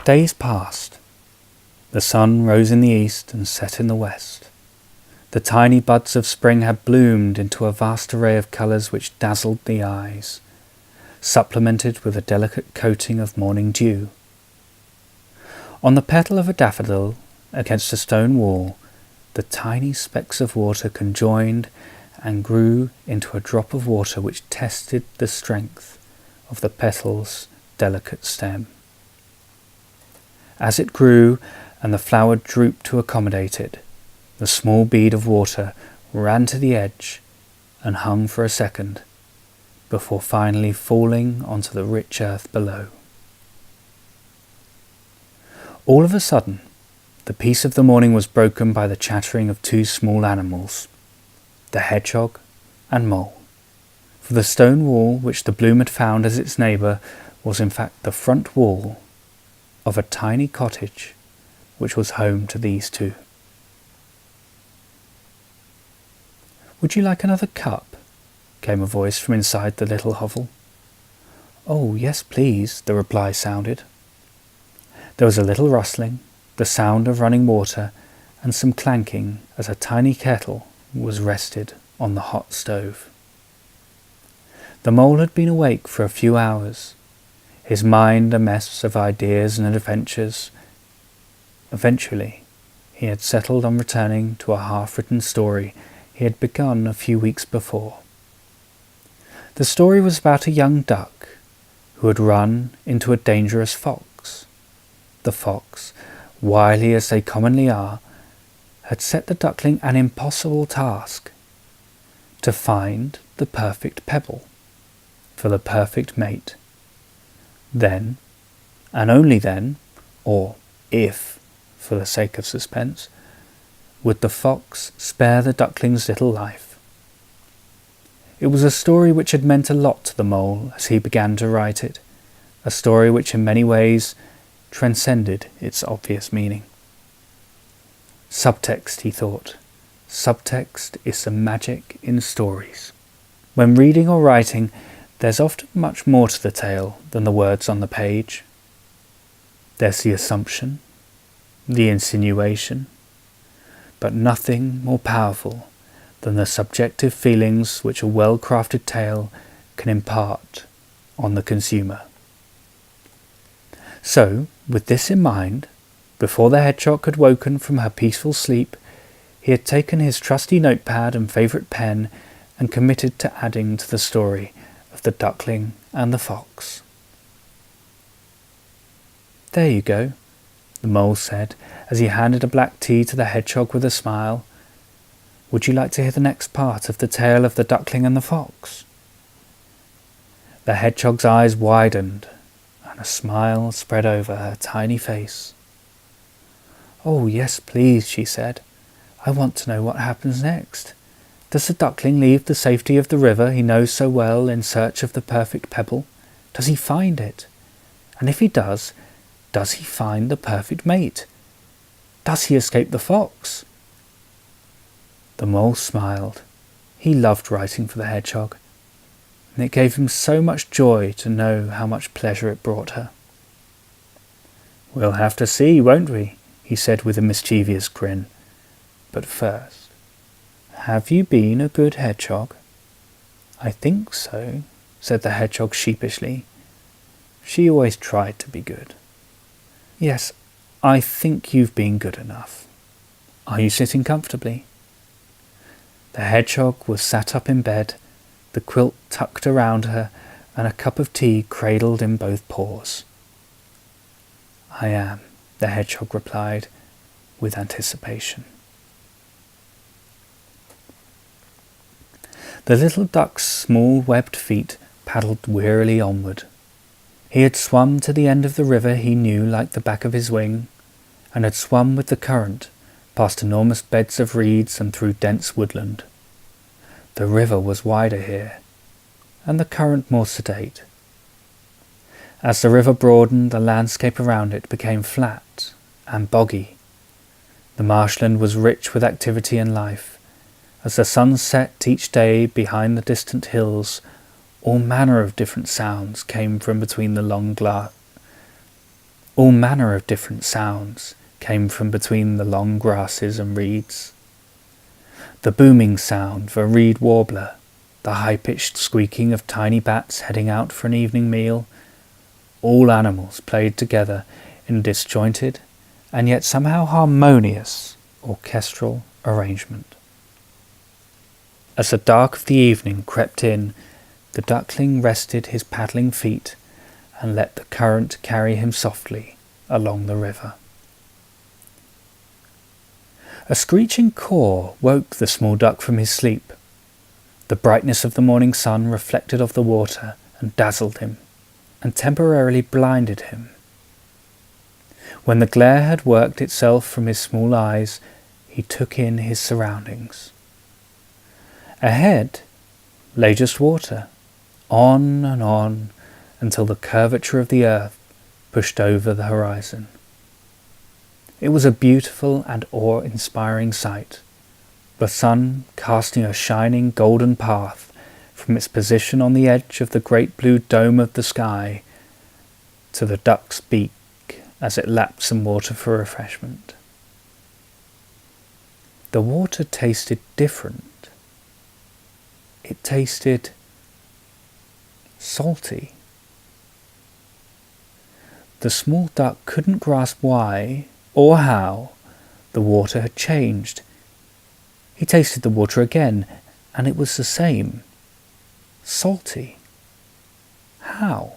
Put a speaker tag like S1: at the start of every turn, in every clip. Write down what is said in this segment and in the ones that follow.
S1: Days passed. The sun rose in the east and set in the west. The tiny buds of spring had bloomed into a vast array of colours which dazzled the eyes, supplemented with a delicate coating of morning dew. On the petal of a daffodil, against a stone wall, the tiny specks of water conjoined and grew into a drop of water which tested the strength of the petal's delicate stem. As it grew and the flower drooped to accommodate it, the small bead of water ran to the edge and hung for a second, before finally falling onto the rich earth below. All of a sudden, the peace of the morning was broken by the chattering of two small animals, the hedgehog and mole. For the stone wall which the bloom had found as its neighbour was in fact the front wall of a tiny cottage which was home to these two. "Would you like another cup?" came a voice from inside the little hovel. "Oh, yes, please," the reply sounded. There was a little rustling, the sound of running water, and some clanking as a tiny kettle was rested on the hot stove. The mole had been awake for a few hours, his mind a mess of ideas and adventures. Eventually, he had settled on returning to a half-written story he had begun a few weeks before. The story was about a young duck who had run into a dangerous fox. The fox, wily as they commonly are, had set the duckling an impossible task: to find the perfect pebble for the perfect mate. Then, and only then, or if, for the sake of suspense, would the fox spare the duckling's little life. It was a story which had meant a lot to the mole as he began to write it, a story which in many ways transcended its obvious meaning. Subtext, he thought. Subtext is the magic in stories. When reading or writing, there's often much more to the tale than the words on the page. There's the assumption, the insinuation, but nothing more powerful than the subjective feelings which a well-crafted tale can impart on the consumer. So, with this in mind, before the hedgehog had woken from her peaceful sleep, he had taken his trusty notepad and favourite pen and committed to adding to the story of the duckling and the fox. "There you go," the mole said as he handed a black tea to the hedgehog with a smile. "Would you like to hear the next part of the tale of the duckling and the fox?" The hedgehog's eyes widened and a smile spread over her tiny face. "Oh, yes, please," she said. "I want to know what happens next. Does the duckling leave the safety of the river he knows so well in search of the perfect pebble? Does he find it? And if he does he find the perfect mate? Does he escape the fox?" The mole smiled. He loved writing for the hedgehog, and it gave him so much joy to know how much pleasure it brought her. "We'll have to see, won't we?" he said with a mischievous grin. "But first, have you been a good hedgehog?" "I think so," said the hedgehog sheepishly. She always tried to be good. "Yes, I think you've been good enough. Are you sitting comfortably?" The hedgehog was sat up in bed, the quilt tucked around her, and a cup of tea cradled in both paws. "I am," the hedgehog replied, with anticipation. The little duck's small webbed feet paddled wearily onward. He had swum to the end of the river he knew like the back of his wing, and had swum with the current, past enormous beds of reeds and through dense woodland. The river was wider here, and the current more sedate. As the river broadened, the landscape around it became flat and boggy. The marshland was rich with activity and life. As the sun set each day behind the distant hills, all manner of different sounds came from between the long All manner of different sounds came from between the long grasses and reeds. The booming sound of a reed warbler, the high-pitched squeaking of tiny bats heading out for an evening meal. All animals played together in a disjointed and yet somehow harmonious orchestral arrangement. As the dark of the evening crept in, the duckling rested his paddling feet and let the current carry him softly along the river. A screeching caw woke the small duck from his sleep. The brightness of the morning sun reflected off the water and dazzled him, and temporarily blinded him. When the glare had worked itself from his small eyes, he took in his surroundings. Ahead lay just water, on and on, until the curvature of the earth pushed over the horizon. It was a beautiful and awe-inspiring sight, the sun casting a shining golden path from its position on the edge of the great blue dome of the sky to the duck's beak as it lapped some water for refreshment. The water tasted different. It tasted salty. The small duck couldn't grasp why or how the water had changed. He tasted the water again, and it was the same. Salty. How?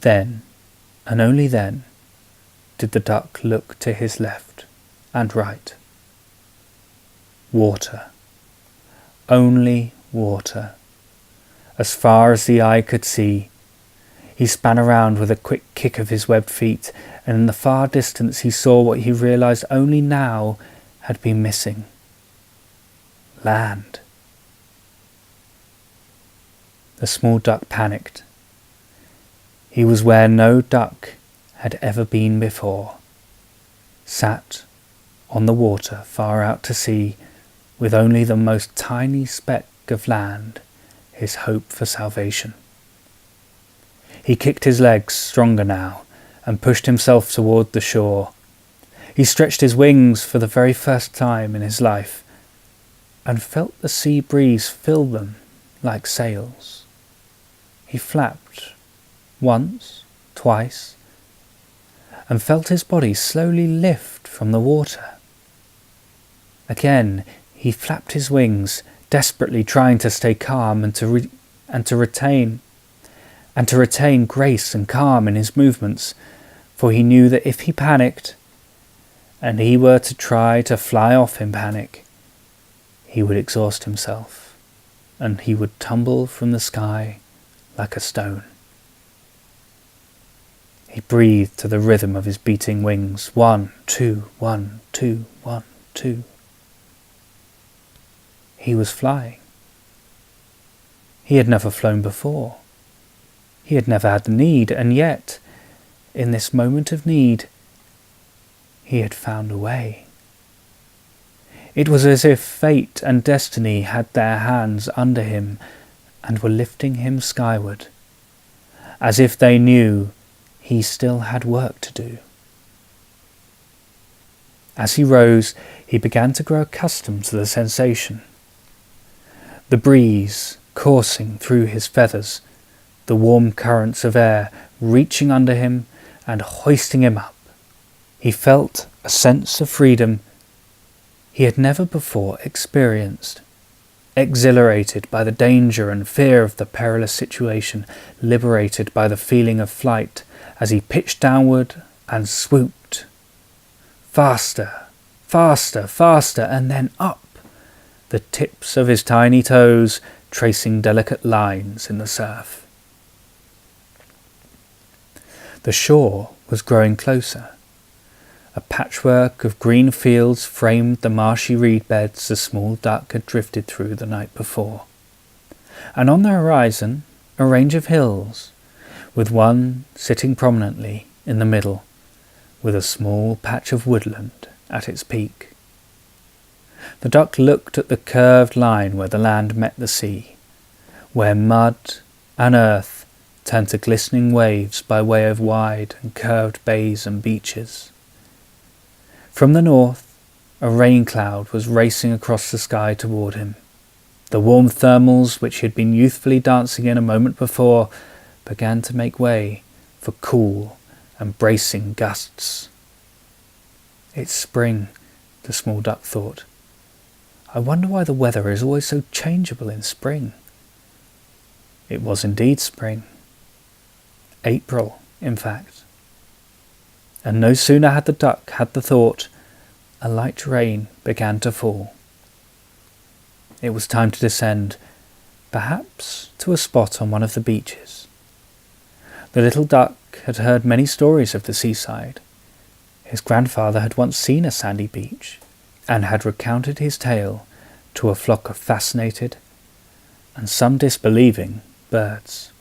S1: Then, and only then, did the duck look to his left and right. Water. Only water. As far as the eye could see. He span around with a quick kick of his webbed feet, and in the far distance he saw what he realized only now had been missing. Land. The small duck panicked. He was where no duck had ever been before, sat on the water far out to sea, with only the most tiny speck of land, his hope for salvation. He kicked his legs stronger now and pushed himself toward the shore. He stretched his wings for the very first time in his life and felt the sea breeze fill them like sails. He flapped once, twice, and felt his body slowly lift from the water. Again he flapped his wings, desperately trying to stay calm and to retain grace and calm in his movements, for he knew that if he panicked, and he were to try to fly off in panic, he would exhaust himself, and he would tumble from the sky like a stone. He breathed to the rhythm of his beating wings. 1, 2, 1, 2, 1, 2. He was flying. He had never flown before. He had never had the need, and yet, in this moment of need, he had found a way. It was as if fate and destiny had their hands under him and were lifting him skyward, as if they knew he still had work to do. As he rose, he began to grow accustomed to the sensation. The breeze coursing through his feathers, the warm currents of air reaching under him and hoisting him up. He felt a sense of freedom he had never before experienced. Exhilarated by the danger and fear of the perilous situation, liberated by the feeling of flight as he pitched downward and swooped. Faster, faster, faster, and then up, the tips of his tiny toes tracing delicate lines in the surf. The shore was growing closer. A patchwork of green fields framed the marshy reed beds the small duck had drifted through the night before. And on the horizon, a range of hills, with one sitting prominently in the middle, with a small patch of woodland at its peak. The duck looked at the curved line where the land met the sea, where mud and earth turned to glistening waves by way of wide and curved bays and beaches. From the north, a rain cloud was racing across the sky toward him. The warm thermals which he had been youthfully dancing in a moment before began to make way for cool and bracing gusts. It's spring, the small duck thought. I wonder why the weather is always so changeable in spring. It was indeed spring. April, in fact. And no sooner had the duck had the thought, a light rain began to fall. It was time to descend, perhaps to a spot on one of the beaches. The little duck had heard many stories of the seaside. His grandfather had once seen a sandy beach, and had recounted his tale to a flock of fascinated, and some disbelieving, birds.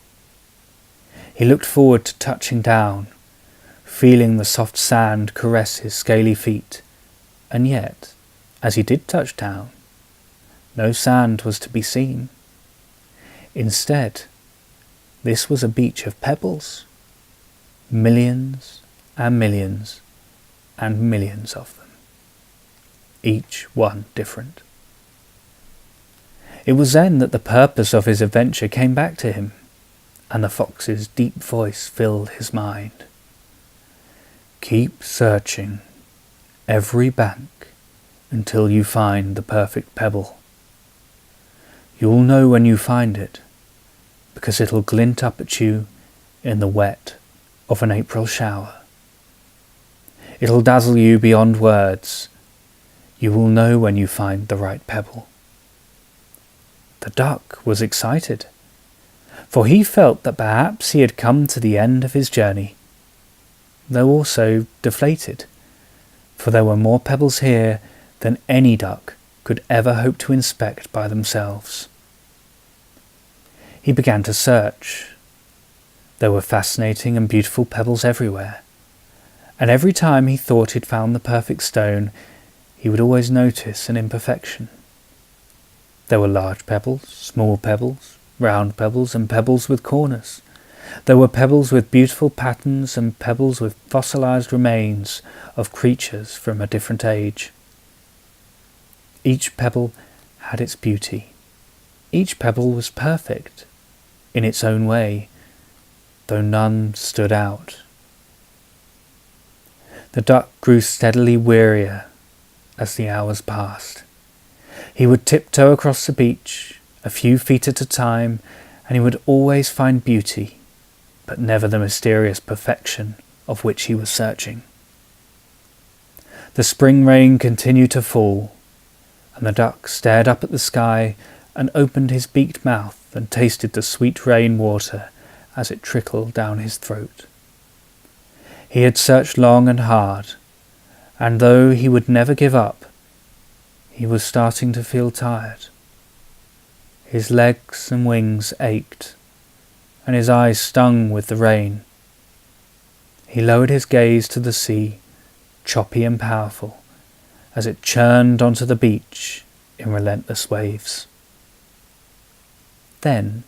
S1: He looked forward to touching down, feeling the soft sand caress his scaly feet, and yet, as he did touch down, no sand was to be seen. Instead, this was a beach of pebbles, millions and millions and millions of them, each one different. It was then that the purpose of his adventure came back to him, and the fox's deep voice filled his mind. Keep searching every bank until you find the perfect pebble. You'll know when you find it, because it'll glint up at you in the wet of an April shower. It'll dazzle you beyond words. You will know when you find the right pebble. The duck was excited, for he felt that perhaps he had come to the end of his journey, though also deflated, for there were more pebbles here than any duck could ever hope to inspect by themselves. He began to search. There were fascinating and beautiful pebbles everywhere, and every time he thought he'd found the perfect stone, he would always notice an imperfection. There were large pebbles, small pebbles, round pebbles, and pebbles with corners. There were pebbles with beautiful patterns and pebbles with fossilized remains of creatures from a different age. Each pebble had its beauty. Each pebble was perfect in its own way, though none stood out. The duck grew steadily wearier as the hours passed. He would tiptoe across the beach, a few feet at a time, and he would always find beauty, but never the mysterious perfection of which he was searching. The spring rain continued to fall, and the duck stared up at the sky and opened his beaked mouth and tasted the sweet rain water as it trickled down his throat. He had searched long and hard, and though he would never give up, he was starting to feel tired. His legs and wings ached, and his eyes stung with the rain. He lowered his gaze to the sea, choppy and powerful, as it churned onto the beach in relentless waves. Then,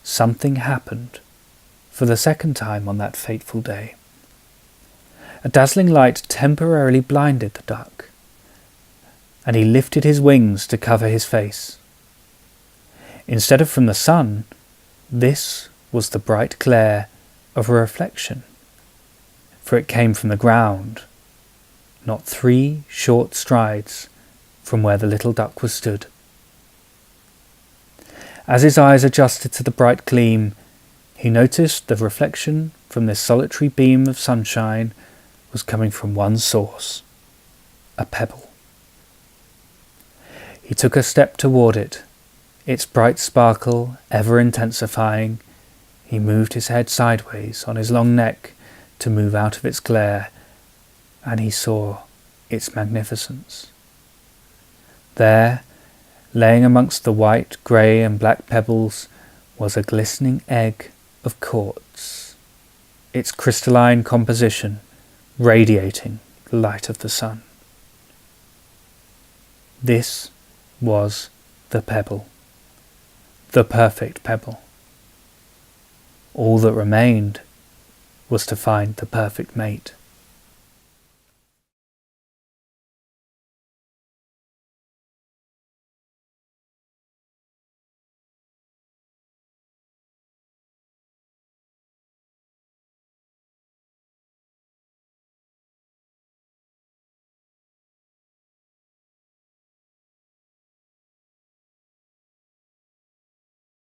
S1: something happened for the second time on that fateful day. A dazzling light temporarily blinded the duck, and he lifted his wings to cover his face. Instead of from the sun, this was the bright glare of a reflection, for it came from the ground, not 3 short strides from where the little duck was stood. As his eyes adjusted to the bright gleam, he noticed the reflection from this solitary beam of sunshine was coming from one source, a pebble. He took a step toward it, its bright sparkle ever intensifying. He moved his head sideways on his long neck to move out of its glare, and he saw its magnificence. There, laying amongst the white, grey and black pebbles, was a glistening egg of quartz, its crystalline composition radiating the light of the sun. This was the pebble, the perfect pebble. All that remained was to find the perfect mate.